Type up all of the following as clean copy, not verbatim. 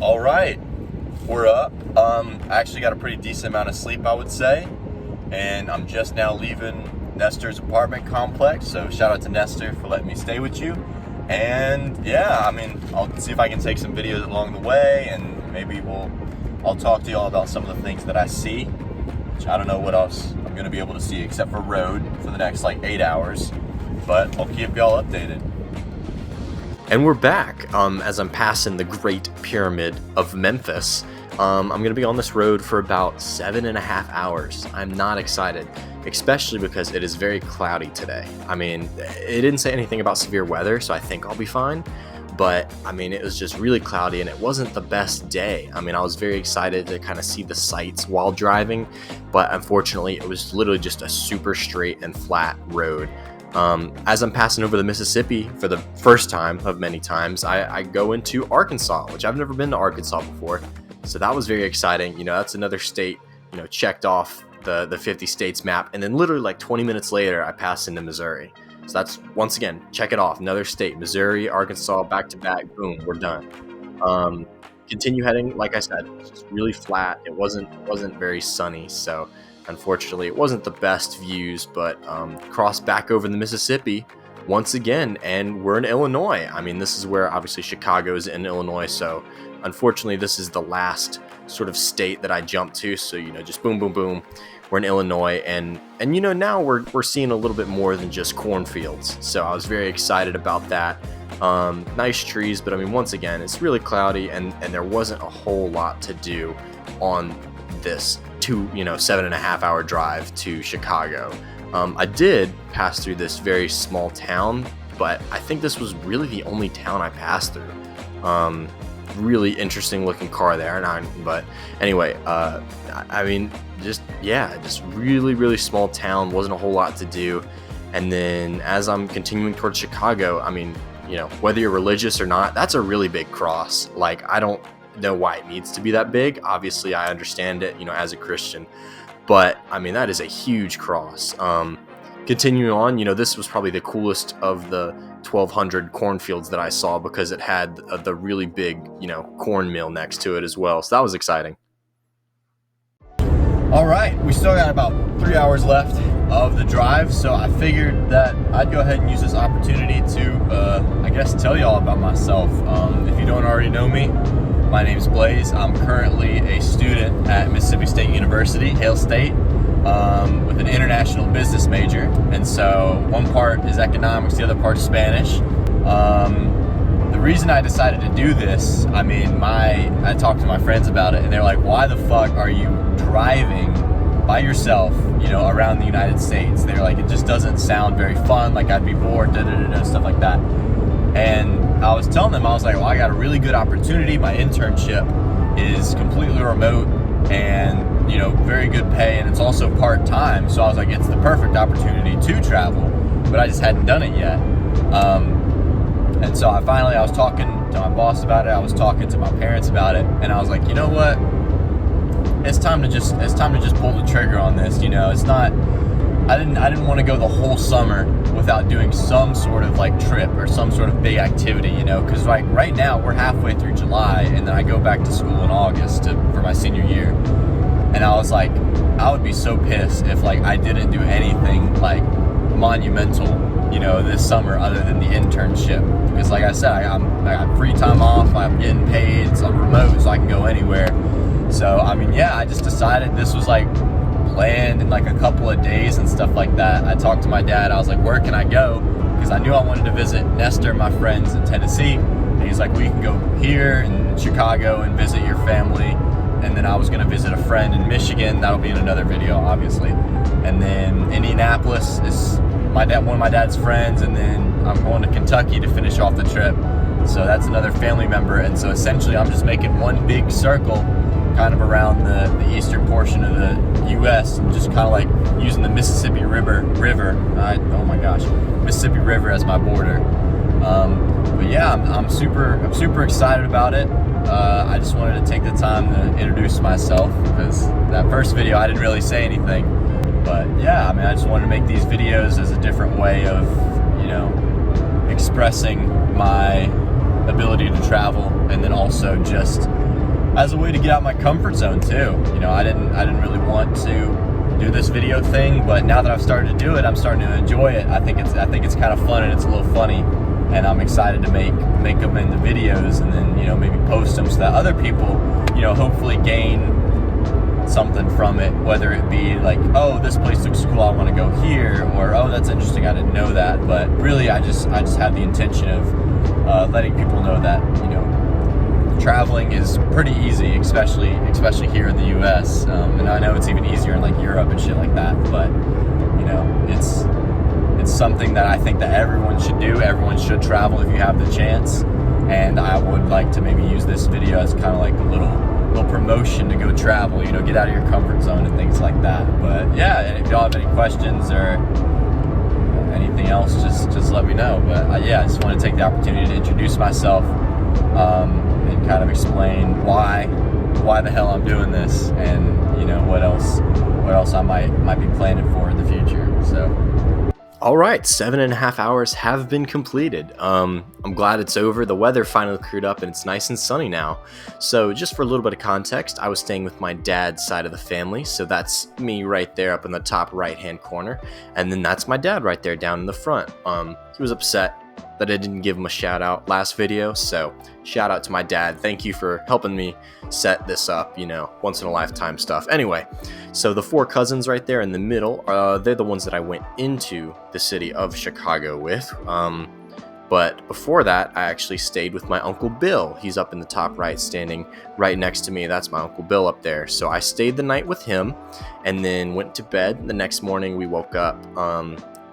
All right, we're up. I actually got a pretty decent amount of sleep, I would say, and I'm just now leaving Nestor's apartment complex. So shout out to Nestor for letting me stay with you. And yeah, I mean, I'll see if I can take some videos along the way, and maybe I'll talk to y'all about some of the things that I see. Which I don't know what else I'm gonna be able to see except for road for the next like 8 hours, but I'll keep y'all updated. And we're back as I'm passing the Great Pyramid of Memphis. I'm going to be on this road for about 7.5 hours. I'm not excited, especially because it is very cloudy today. I mean, it didn't say anything about severe weather, so I think I'll be fine. But I mean, it was just really cloudy and it wasn't the best day. I mean, I was very excited to kind of see the sights while driving, but unfortunately it was literally just a super straight and flat road. As I'm passing over the Mississippi for the first time of many times, I go into Arkansas, which I've never been to Arkansas before. So that was very exciting. You know, that's another state, you know, checked off the 50 states map. And then literally like 20 minutes later, I pass into Missouri. So that's, once again, check it off. Another state, Missouri, Arkansas, back to back, boom, we're done. Continue heading, like I said, it's just really flat. It wasn't very sunny. So unfortunately, it wasn't the best views, but crossed back over the Mississippi once again, and we're in Illinois. I mean, this is where obviously Chicago is in Illinois, so unfortunately, this is the last sort of state that I jumped to. So, you know, just boom, boom, boom, we're in Illinois, and you know, now we're seeing a little bit more than just cornfields. So I was very excited about that. Nice trees, but I mean, once again, it's really cloudy, and there wasn't a whole lot to do on this 7.5 hour drive to Chicago. I did pass through this very small town, but I think this was really the only town I passed through. Really interesting looking car there. But anyway, I mean, just really, really small town. Wasn't a whole lot to do. And then as I'm continuing towards Chicago, I mean, you know, whether you're religious or not, that's a really big cross. Like, I don't know why it needs to be that big. Obviously, I understand it, you know, as a Christian, but I mean, that is a huge cross. Continuing on, you know, this was probably the coolest of the 1,200 cornfields that I saw because it had the really big, you know, corn mill next to it as well. So that was exciting. All right, we still got about 3 hours left of the drive, so I figured that I'd go ahead and use this opportunity to, I guess, tell y'all about myself. If you don't already know me, my name's Blaze. I'm currently a student at Mississippi State University, Hale State, with an international business major. And so one part is economics, the other part's Spanish. The reason I decided to do this, I mean, I talked to my friends about it, and they're like, why the fuck are you driving by yourself, you know, around the United States? They're like, it just doesn't sound very fun, like I'd be bored, stuff like that. And I was telling them, I was like, well, I got a really good opportunity. My internship is completely remote and, you know, very good pay, and it's also part-time. So I was like, it's the perfect opportunity to travel, but I just hadn't done it yet. And so I was talking to my boss about it. I was talking to my parents about it, and I was like, you know what? It's time to just pull the trigger on this. You know, it's not, I didn't want to go the whole summer without doing some sort of like trip or some sort of big activity, you know, because like right now we're halfway through July, and then I go back to school in August for my senior year. And I was like, I would be so pissed if like I didn't do anything like monumental, you know, this summer other than the internship. Because like I said, I got free time off, I'm getting paid, so I'm remote, so I can go anywhere. So I mean, yeah, I just decided this was like planned in like a couple of days and stuff like that. I talked to my dad. I was like, where can I go? Because I knew I wanted to visit Nestor, my friends in Tennessee. And he's like, well, you can go here in Chicago and visit your family. And then I was going to visit a friend in Michigan. That'll be in another video, obviously. And then Indianapolis is one of my dad's friends. And then I'm going to Kentucky to finish off the trip. So that's another family member. And so essentially I'm just making one big circle kind of around the eastern portion of the U.S. and just kind of like using the Mississippi River. Mississippi River as my border. But yeah, I'm super excited about it. I just wanted to take the time to introduce myself, because that first video I didn't really say anything. But yeah, I mean, I just wanted to make these videos as a different way of, you know, expressing my ability to travel, and then also just as a way to get out my comfort zone too. You know, I didn't really want to do this video thing, but now that I've started to do it, I'm starting to enjoy it. I think it's kind of fun, and it's a little funny, and I'm excited to make them into videos, and then, you know, maybe post them so that other people, you know, hopefully gain something from it, whether it be like, oh, this place looks cool, I want to go here, or oh, that's interesting, I didn't know that. But really, I just have the intention of letting people know that, you know, traveling is pretty easy, especially here in the U.S. And I know it's even easier in like Europe and shit like that. But you know, it's something that I think that everyone should do. Everyone should travel if you have the chance. And I would like to maybe use this video as kind of like a little promotion to go travel, you know, get out of your comfort zone and things like that. But yeah, and if y'all have any questions or anything else, just let me know. But yeah, I just want to take the opportunity to introduce myself and kind of explain why the hell I'm doing this, and you know, what else I might be planning for in the future. So all right, 7.5 hours have been completed. I'm glad it's over. The weather finally cleared up and it's nice and sunny now. So just for a little bit of context, I was staying with my dad's side of the family. So that's me right there up in the top right-hand corner. And then that's my dad right there down in the front. He was upset that I didn't give him a shout out last video. So shout out to my dad. Thank you for helping me set this up, you know, once in a lifetime stuff. Anyway, so the 4 cousins right there in the middle, they're the ones that I went into the city of Chicago with. But before that, I actually stayed with my Uncle Bill. He's up in the top right, standing right next to me. That's my Uncle Bill up there. So I stayed the night with him and then went to bed. The next morning we woke up,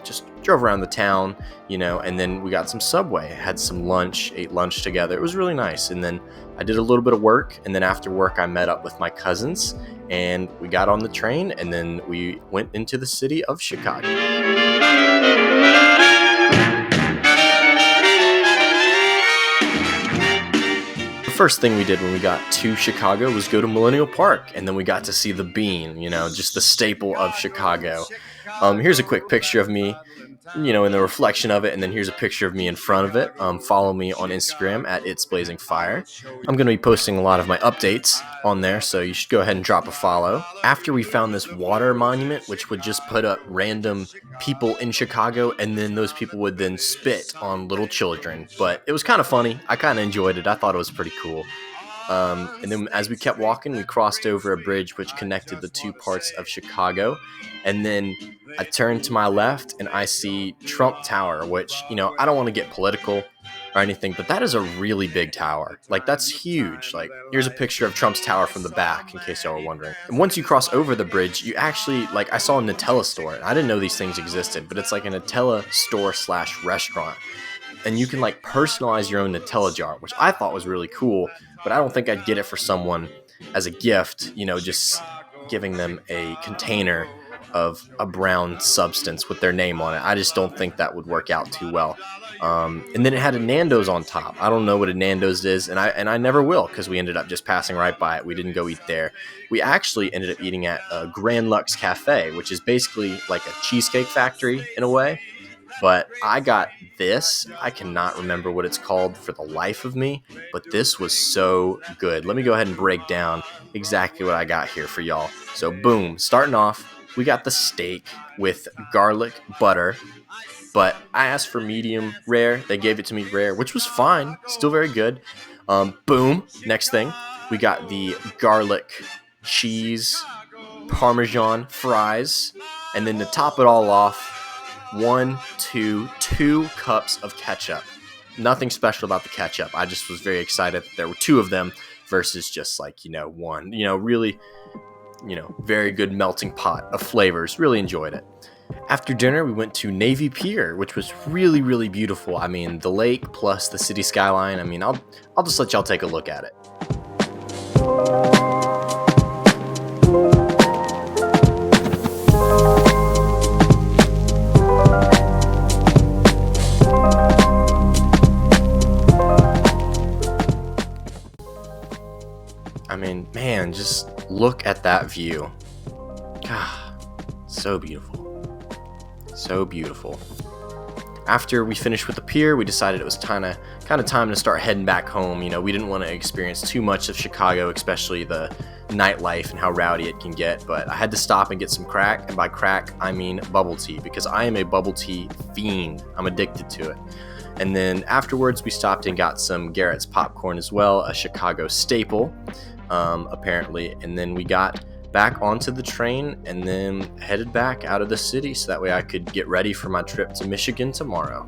just drove around the town, you know, and then we got some Subway, had some lunch, ate lunch together. It was really nice. And then I did a little bit of work, and then after work I met up with my cousins and we got on the train, and then we went into the city of Chicago. The first thing we did when we got to Chicago was go to Millennial Park, and then we got to see the Bean, you know, just the staple of Chicago. Here's a quick picture of me, you know, in the reflection of it, and then here's a picture of me in front of it. Follow me on Instagram at It's Blazing Fire. I'm going to be posting a lot of my updates on there, so you should go ahead and drop a follow. After we found this water monument, which would just put up random people in Chicago, and then those people would then spit on little children. But it was kind of funny. I kind of enjoyed it. I thought it was pretty cool. And then as we kept walking, we crossed over a bridge which connected the 2 parts of Chicago. And then I turned to my left and I see Trump Tower, which, you know, I don't want to get political or anything, but that is a really big tower. Like, that's huge. Like, here's a picture of Trump's tower from the back, in case y'all were wondering. And once you cross over the bridge, you actually, like, I saw a Nutella store. And I didn't know these things existed, but it's like a Nutella store / restaurant. And you can, like, personalize your own Nutella jar, which I thought was really cool, but I don't think I'd get it for someone as a gift, you know, just giving them a container of a brown substance with their name on it. I just don't think that would work out too well. And then it had a Nando's on top. I don't know what a Nando's is, and I never will, because we ended up just passing right by it. We didn't go eat there. We actually ended up eating at Grand Lux Cafe, which is basically like a cheesecake factory in a way. But I got this. I cannot remember what it's called for the life of me, but this was so good. Let me go ahead and break down exactly what I got here for y'all. So boom, starting off, we got the steak with garlic butter, but I asked for medium rare. They gave it to me rare, which was fine. Still very good. Boom, next thing, we got the garlic cheese Parmesan fries, and then to top it all off, 2 cups of ketchup. Nothing special about the ketchup. I just was very excited that there were 2 of them versus just like, you know, 1. You know, really, you know, very good melting pot of flavors. Really enjoyed it. After dinner, we went to Navy Pier, which was really, really beautiful. I mean, the lake plus the city skyline. I mean, I'll just let y'all take a look at it. I mean, man, just look at that view. God, so beautiful. So beautiful. After we finished with the pier, we decided it was kind of time to start heading back home. You know, we didn't want to experience too much of Chicago, especially the nightlife and how rowdy it can get. But I had to stop and get some crack, and by crack, I mean bubble tea, because I am a bubble tea fiend. I'm addicted to it. And then afterwards, we stopped and got some Garrett's popcorn as well, a Chicago staple, apparently. And then we got back onto the train and then headed back out of the city so that way I could get ready for my trip to Michigan tomorrow.